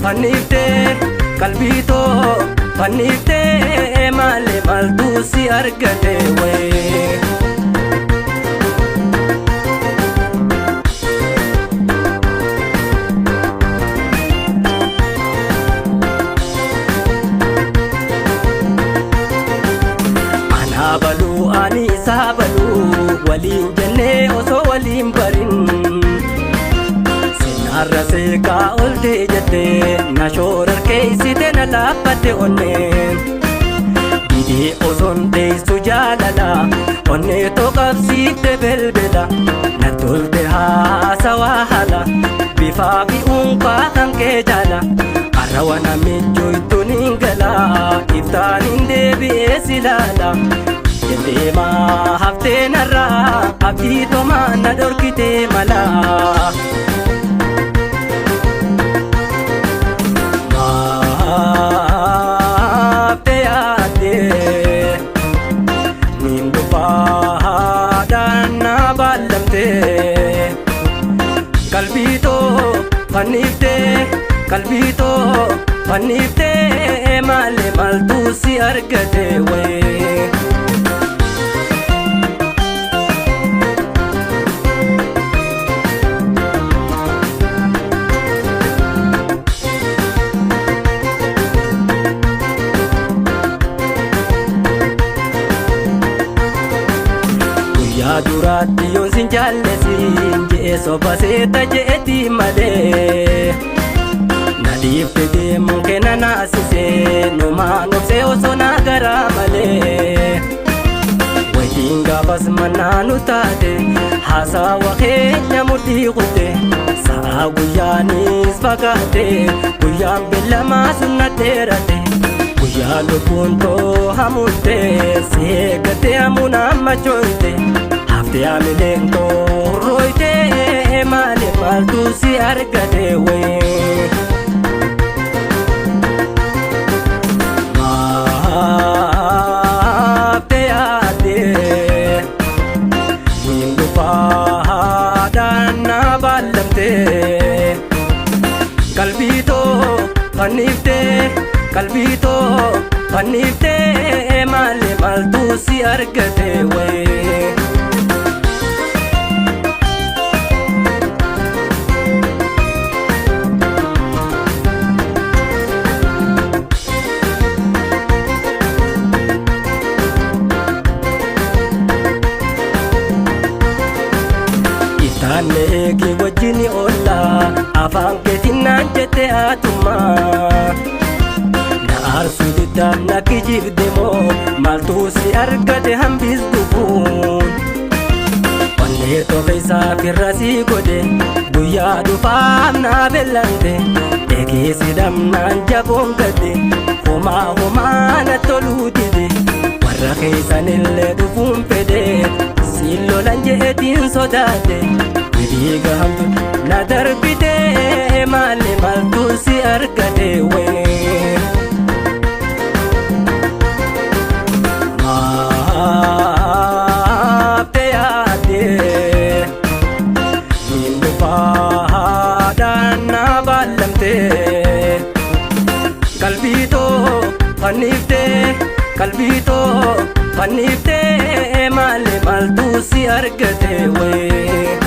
fannifte qalbiito fannifte malee maaltu si argate wayii. Baluu ani saabaluu waliin jennee osoo waliin barin sinarra seeqaa olte jettee na shoorarkeessite na laaffate onneen didee osoon deessu jaalala onnee toqabsiifte belbela na tolte haasawaa haala bifaa fi unqaa kan kee jaala arrawana michoytuun hin gala iftaan hin deebi'ee silaala. Deema haftee narraa abdii tomaa na dhorkite mala. Maaftee yaadee niin dhufaadhaan na baallamtee qalbiitoo fanniftee qalbiitoo fanniftee malee maaltu si argate wayii. Duraatti yoon sin jaallesin jee soba seeta jeeti malee na dhiifte deemuun kenna naasisee numaan obsee osoo na garaa malee wayitiin gaafas mannaa nu taate haasawa keenya murtii kutte sa'a guyyaanis fagaate guyyaan beellamaa sunna dheerate guyyaa lubbuun too hamuutte seeggate hamuun amma chooyte. Yaamileen roite malee maaltu si argate wayii. Maaftee yaadee niin dhufaadhaan na baallamtee qalbiitoo fanniftee qalbiitoo fanniftee malee maaltu si argate wayii. Neeki wajjini oolla afaan keetiin naan jette haatumaa na aarsuu diddaaf na kijibde moo maaltu si argate hambis gufuun onnee tofe isaaf irra si godhe guyyaa dhufaaf na beellante eegeesi dhamnaan jaboon gadde homaa na toluu dide warra keessanillee dhufuun fedhe siin lolan jeetiin sodaate. Diigamtu na darbitee malee maaltu si argate wayii. Maaftee yaadee niin dhufaadhaan na baallamtee qalbiitoo fanniftee qalbiitoo fanniftee malee maaltu si argate wayii.